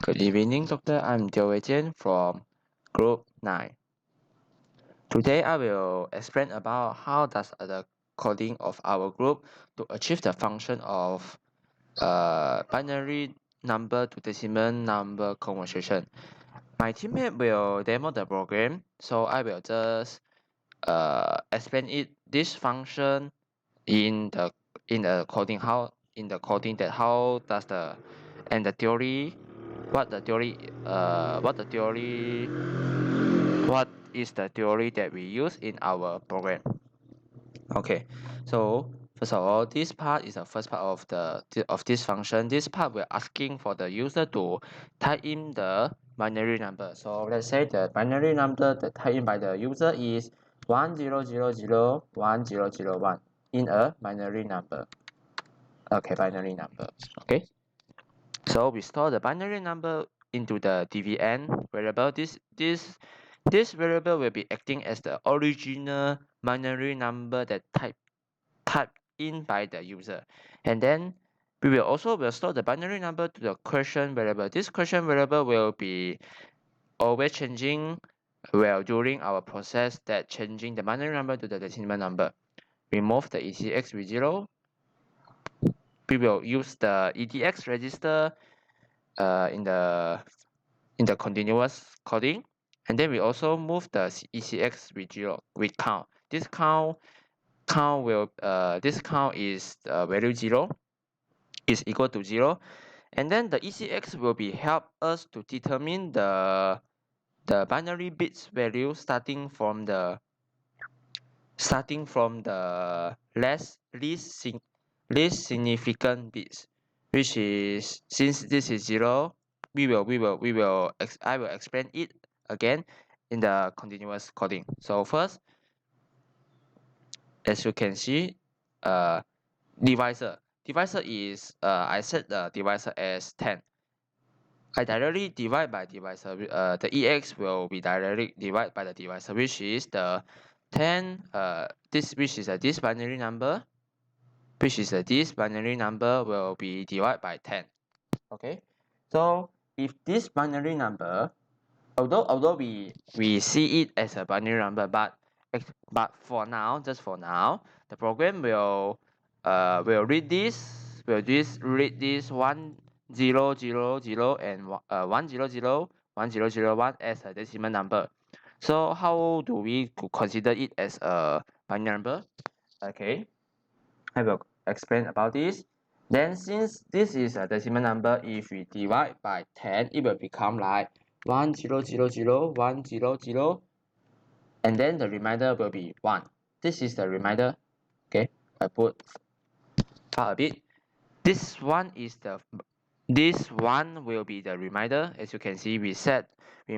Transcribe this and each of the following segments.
Good evening, Doctor. I'm Jian from Group 9. Today I will explain about how does the coding of our group to achieve the function of binary number to decimal number conversion. My teammate will demo the program, so I will just explain this function in the coding how does the and the theory what is the theory that we use in our program. Okay, so first of all, this part is the first part of this function. This part we're asking for the user to type in the binary number. So let's say the binary number that type in by the user is 10001001 in a binary number. Okay, binary number. Okay, so we store the binary number into the dvn variable. This variable will be acting as the original binary number that typed in by the user, and then we will also store the binary number to the question variable. This question variable will be always changing well during our process that changing the binary number to the decimal number. Remove the ECX with 0. We will use the EDX register in the continuous coding, and then we also move the ECX with 0 with count. This count is value 0 is equal to 0, and then the ECX will be help us to determine the binary bits value starting from the least significant bits, which is, since this is 0, I will explain it again in the continuous coding. So first, as you can see, divisor is I set the divisor as 10. I directly divide by divisor. The EX will be directly divided by the divisor, which is the 10. This binary number, this binary number will be divided by 10. Okay, so if this binary number, although we see it as a binary number, but for now, just for now, the program will read this 1000 and 1001 as a decimal number. So how do we consider it as a binary number? Okay, I will explain about this. Then, since this is a decimal number, if we divide by 10, it will become like 1000, and then the remainder will be 1. This is the remainder. Okay, I put out a bit. This one will be the remainder. As you can see, we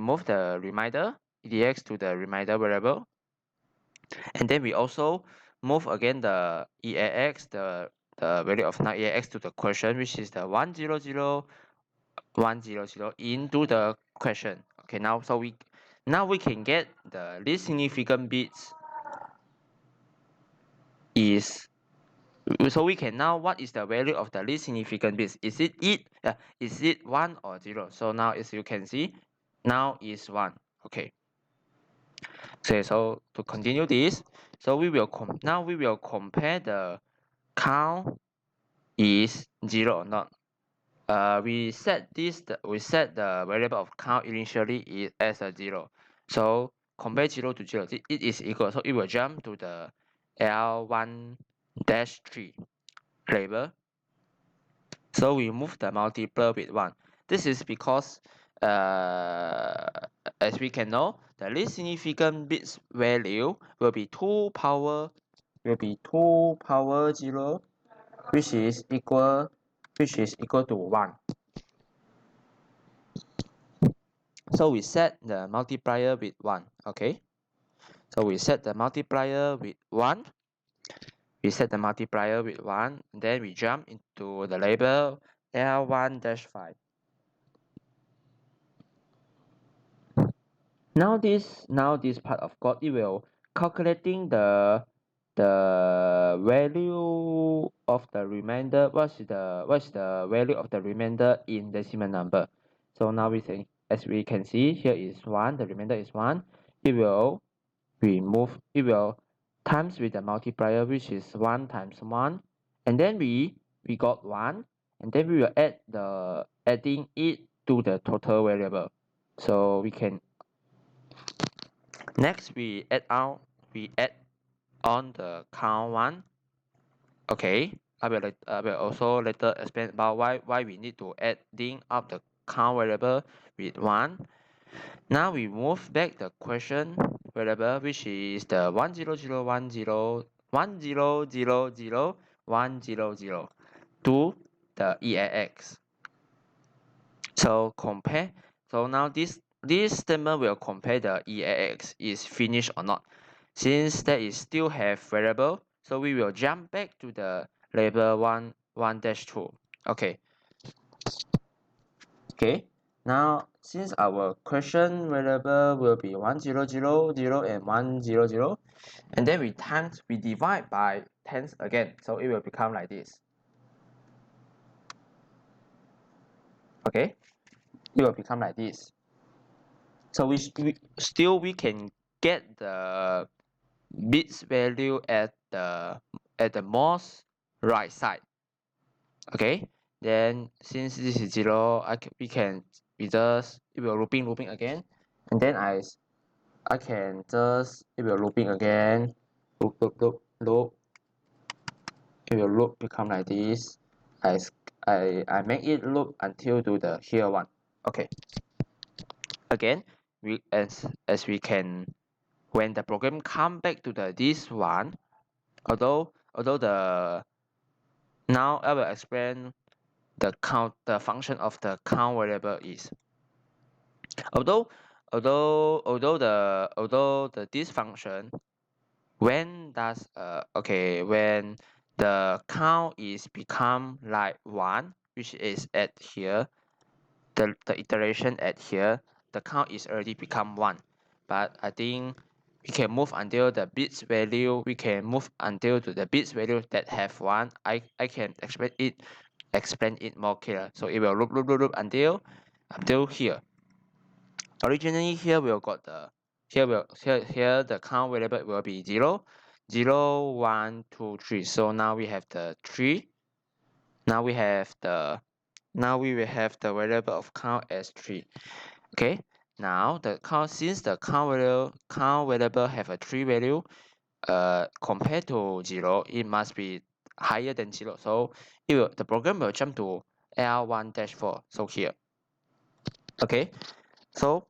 move the remainder EDX to the remainder variable, and then we also move again the EAX, the value of now EAX, to the question, which is the 100 into the question. Okay, now we can get the least significant bits is, so we can now, what is the value of the least significant bits? Is it 1 or 0? So now, as you can see, now is 1. Okay. So to continue this, so we will compare the count is 0 or not. We set the variable of count initially as a 0. So compare 0 to 0, it is equal. So it will jump to the L1-3 label. So we move the multiplier with 1. This is because, as we can know, the least significant bits value will be 2 power 0, which is equal to 1. So we set the multiplier with 1. Okay, so we set the multiplier with 1. Then we jump into the label L1-5. Now this part of code, it will calculating the value of the remainder. What's the value of the remainder in decimal number? So now we say, as we can see, here is 1, the remainder is 1. It will times with the multiplier, which is 1 times 1, and then we got 1, and then we will adding it to the total variable. So we can next we add on the count 1. Okay, I will also later explain about why we need to adding up the count variable with 1. Now we move back the question variable, which is the 1001010000100 to the EAX. So now this statement will compare the EAX is finished or not. Since that is still have variable, so we will jump back to the label 1-2. Okay. Now since our question variable will be 1000 and 100, and then we divide by tens again, so it will become like this. Okay, it will become like this. So we can get the bits value at the most right side. Okay, then since this is 0, it will looping again, and then I can just it will looping again, loop. It will loop become like this. I make it loop until to the here one. Okay. Again, as we can, when the program come back to this one, although the now I will explain the function of the count variable is, although this function, when the count is become like 1, which is at here, the iteration at here, the count is already become 1. But I think we can move until the bits value, to the bits value that have 1. I can explain it more clear. So it will loop until here. Originally here we'll got the here the count variable will be 0, 0, 1, 2, 3. So now we have the 3. Now we will have the variable of count as 3. Okay. Now since the count variable have a 3 value, compared to 0, it must be higher than 0. So the program will jump to L1-4. So here. Okay. So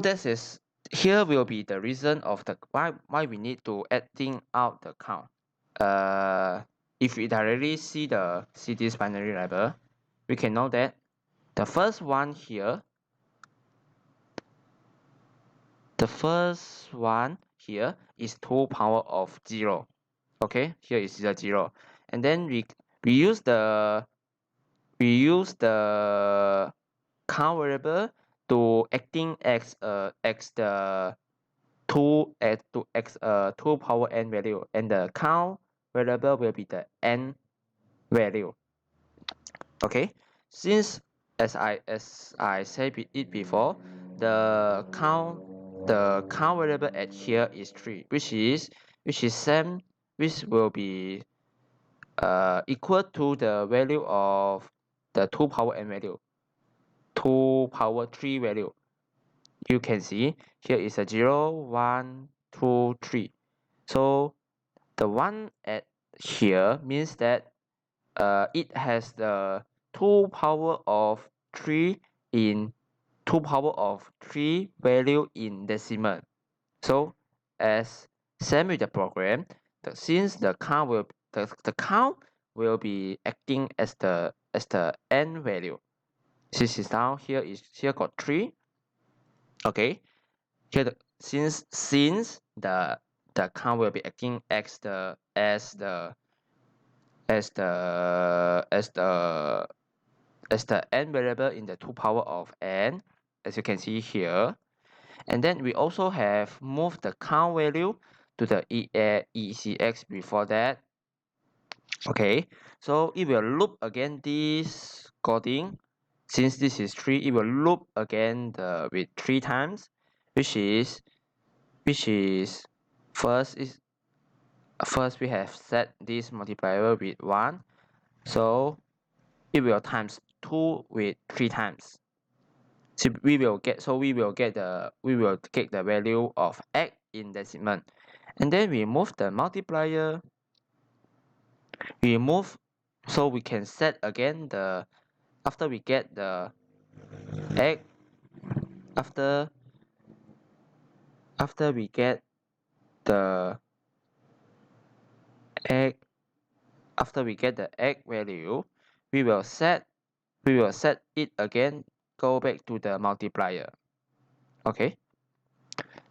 this is here will be the reason of the why we need to adding out the count. If we directly see this binary label, we can know that the first one here is 2 power of 0. Okay, here is 0, and then we use the count variable to acting as the 2 power n value, and the count variable will be the n value. Okay, since as I said it before, the count variable at here is 3, which will be equal to the value of the 2 power n value, 2 power 3 value. You can see here is a 0, 1, 2, 3. So the one at here means that it has the 2 power of 3 in 2 power of 3 value in decimal. So as same with the program, since the count will be acting as the n value. This is down here got 3. Okay, here since the count will be acting as the n variable in the 2 power of n, as you can see here. And then we also have moved the count value to the ECX before that. Okay, so it will loop again this coding. since this is 3, it will loop again with 3 times, which is first we have set this multiplier with 1, so it will times 2 with 3 times. So we will get the value of x in decimal, and then we move the multiplier. So we can set again the after we get the x after we get the x value, we will set it again, go back to the multiplier. Okay,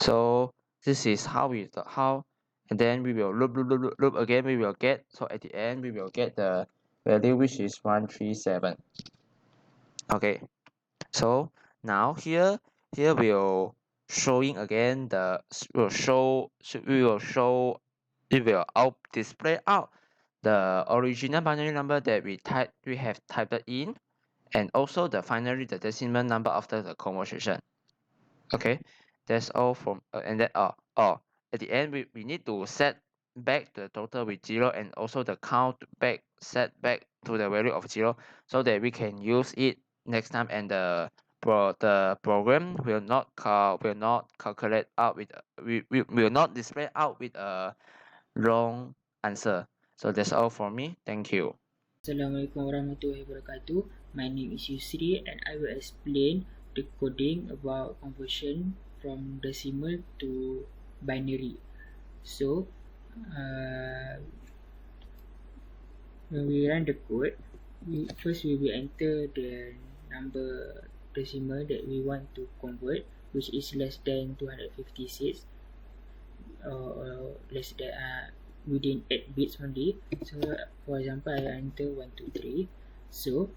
so this is and then we will loop again. We will get, so at the end we will get the value, which is 137. Okay, so now here we'll showing again it will display out the original binary number that we have typed in, and also finally the decimal number after the conversion. Okay, that's all from and then at the end we need to set back the total with 0, and also the count set back to the value of 0, so that we can use it next time, and the program will not calculate out with will not display out with a wrong answer. So that's all for me. Thank you. Assalamualaikum warahmatullahi wabarakatuh. My name is Yusri, and I will explain the coding about conversion from decimal to binary. So when we run the code, first we will enter the number decimal that we want to convert, which is less than 256, or less than within 8 bits only. So for example, I enter 123. So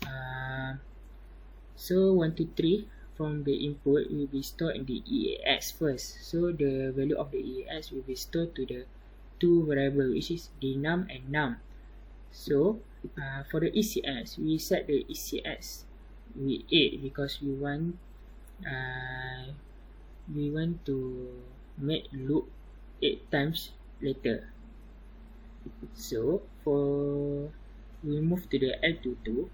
123 from the input will be stored in the EAX first. So the value of the EAX will be stored to the two variables, which is denum and num. So for the ECX, we set the ECX with 8 because we want to make loop 8 times later. So we move to the L22.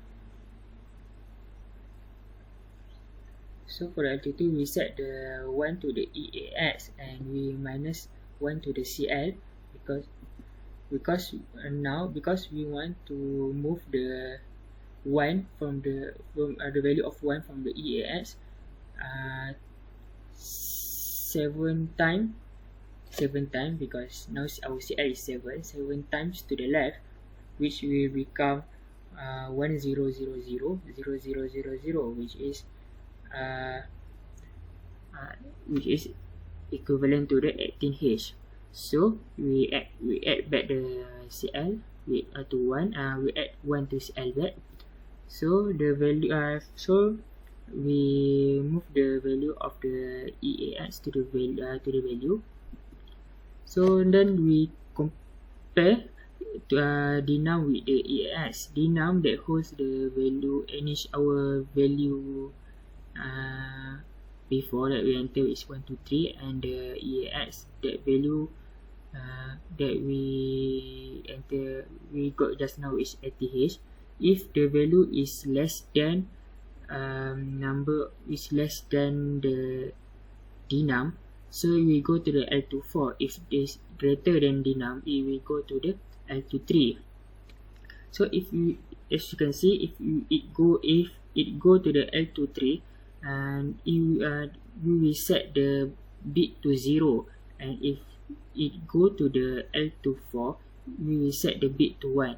So for the L22, we set the 1 to the EAX and we minus 1 to the CL because we want to move the 1 from the value of 1 from the EAX 7 times, because now our CL is 7 times to the left, which will become 10000000, which is equivalent to the 18H. So we add back the CL to 1. We add 1 to CL back. So the value we move the value of the EAX to the value. So then we compare denum with the EAX. Denum that holds the value, our value before that we enter is 123, and the EAX, that value that we got just now is 80H. If the value is less than the denum, so we go to the L24. If it is greater than denum, it will go to the L23. So as you can see, if it go to the L23, and we will set the bit to 0, and if it go to the L24, we will set the bit to 1.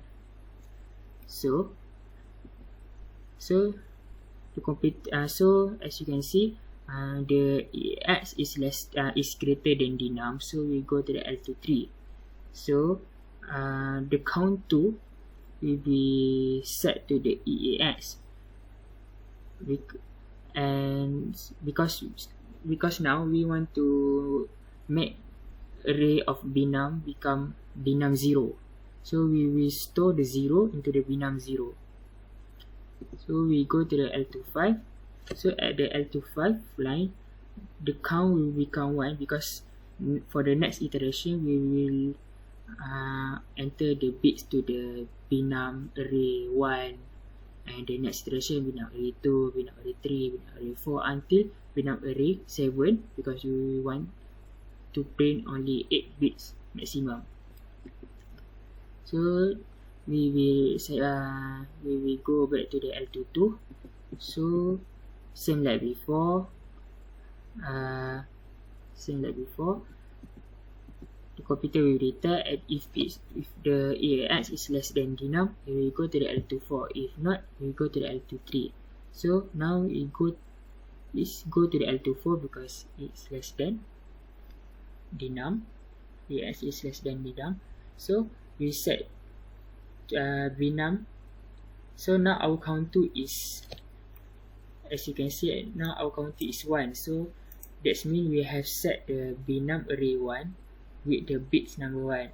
So to complete, so as you can see, the EAX is greater than denum, so we go to the L23. So the count 2 will be set to the EAX, and because now we want to make array of binum become binum 0, so we will store the 0 into the binum 0. So we go to the L25. So at the L25 line, the count will become 1 because for the next iteration we will enter the bits to the binum array 1, and the next iteration binum array 2, binum array 3, binum array 4 until binum array 7, because we want to print only 8 bits maximum. So we will go back to the L22. So same like before, the computer will return, and if the EAX is less than denom, we will go to the L24. If not, we will go to the L23. So now let's go to the L24 because it's less than denom. EAX is less than denom. So we set binum. So now our count 2 is, as you can see, now our count 2 is 1. So that means we have set the binum array 1 with the bits number 1.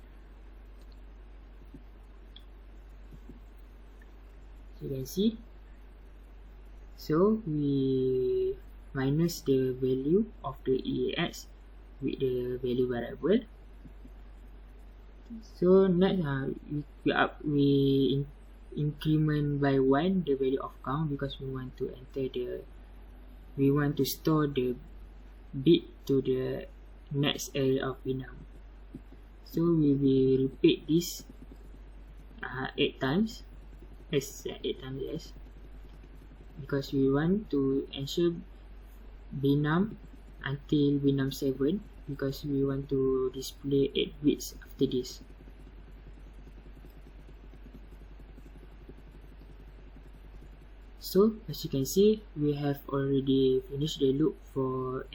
So you can see. So we minus the value of the EAX with the value variable. So next we increment by 1 the value of count because we want to store the bit to the next array of binum. So we will repeat this 8 times. Yes, because we want to ensure binum until binum 7, because we want to display 8 bits after this. So as you can see, we have already finished the loop for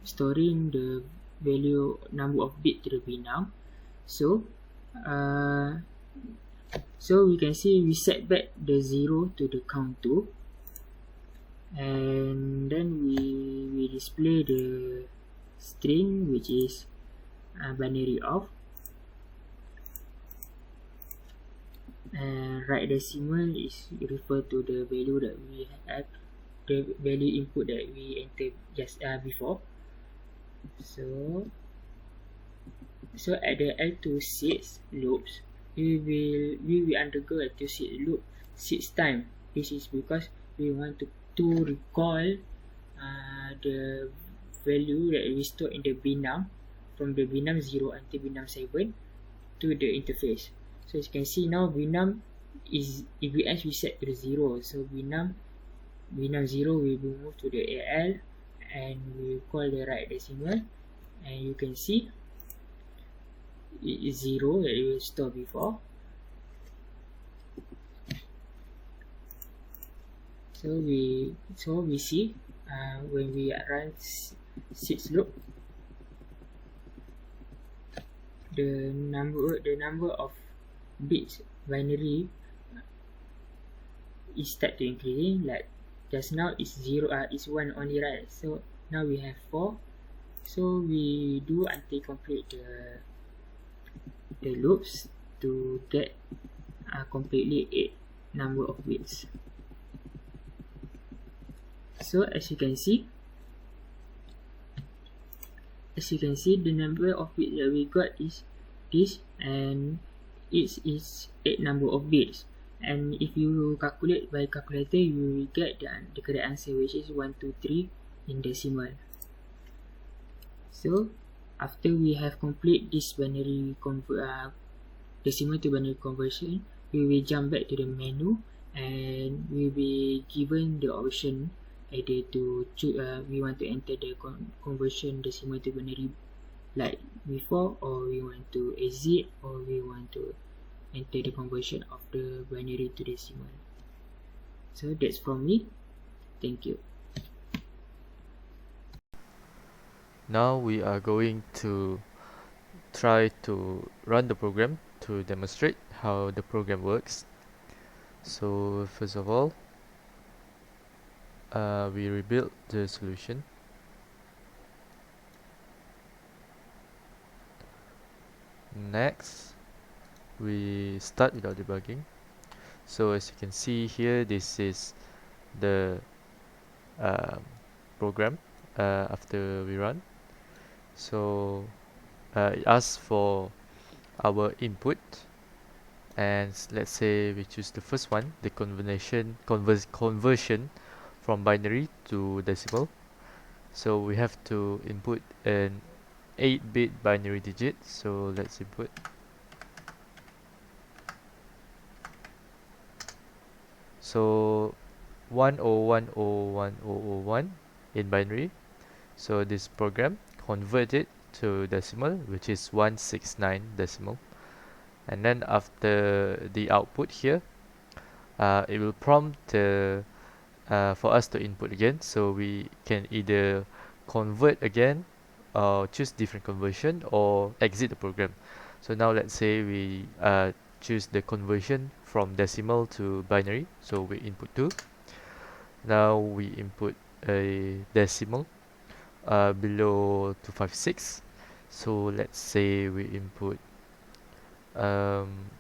storing the value number of bit to the binum. So we can see we set back the 0 to the count 2, and then we display the string, which is binary of, and right decimal is refer to the value that we have, the value input that we entered just before. So at the L26 loops, we will undergo a L26 loop 6 times. This is because we want to recall the value that we store in the binum from the binum 0 until binum 7 to the interface. So as you can see now, binum is, if we set to the 0, so binum 0 will be moved to the AL, and we will call the right decimal, and you can see it is 0 that we stored before. So we see when we run 6 loop, the number of bits binary is start to increasing. Like just now it's 0, it's 1 only, right? So now we have 4. So we do until complete the loops to get completely 8 number of bits. So as you can see, the number of bits that we got is this, and it is 8 number of bits. And if you calculate by calculator, you will get the correct answer, which is 123 in decimal. So after we have complete this binary decimal to binary conversion, we will jump back to the menu, and we will be given the option either to choose we want to enter the conversion decimal to binary like before, or we want to exit, or we want to enter the conversion of the binary to decimal. So that's from me. Thank you. Now we are going to try to run the program to demonstrate how the program works. So first of all, we rebuild the solution. Next, we start without debugging. So as you can see here, this is the um, program after we run. So it asks for our input, and let's say we choose the first one, the conversion from binary to decimal. So we have to input an 8-bit binary digit. So let's input. So 10101001 in binary. So this program convert it to decimal, which is 169 decimal. And then after the output here, it will prompt for us to input again. So we can either convert again, or choose different conversion, or exit the program. So now let's say we choose the conversion from decimal to binary. So we input 2. Now we input a decimal below 256. So let's say we input um,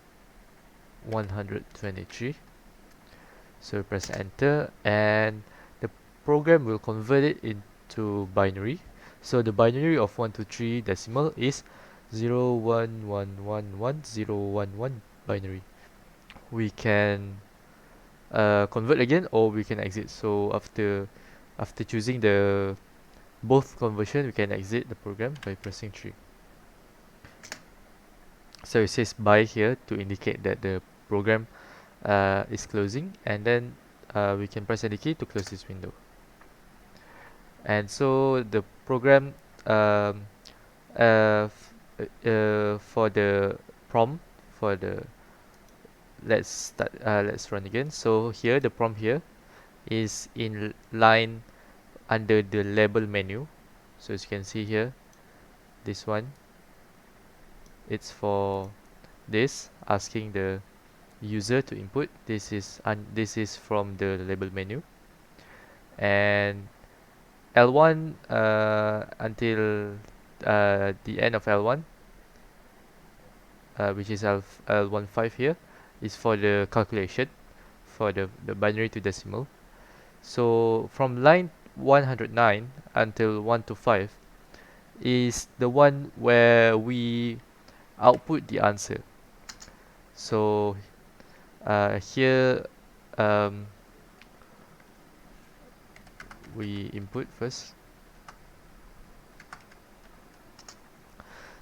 123. So press enter, and the program will convert it into binary. So the binary of 123 decimal is 011111011 binary. We can convert again, or we can exit. So after choosing the both conversion, we can exit the program by pressing 3. So it says bye here to indicate that the program is closing, and then we can press any key to close this window. And so the program um, for the prompt for the let's run again. So here the prompt here is in line under the label menu. So as you can see here, this one, it's for this, asking the user to input. This is from the label menu, and L1 until the end of L1, which is L15 here, is for the calculation for the binary to decimal. So from line 109 until 1 to 5 is the one where we output the answer. So here we input first.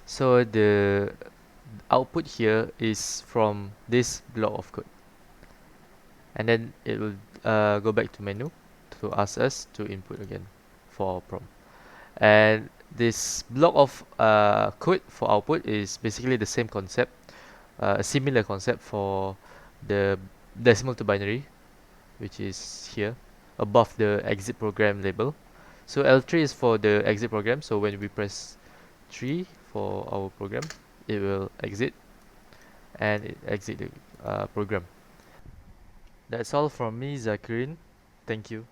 So the output here is from this block of code, and then it will go back to menu to ask us to input again for our prompt. And this block of code for output is basically the same concept, a similar concept for the decimal to binary, which is here above the exit program label. So L3 is for the exit program. So when we press 3 for our program, it will exit, and it exit the program. That's all from me, Dzakirin. Thank you.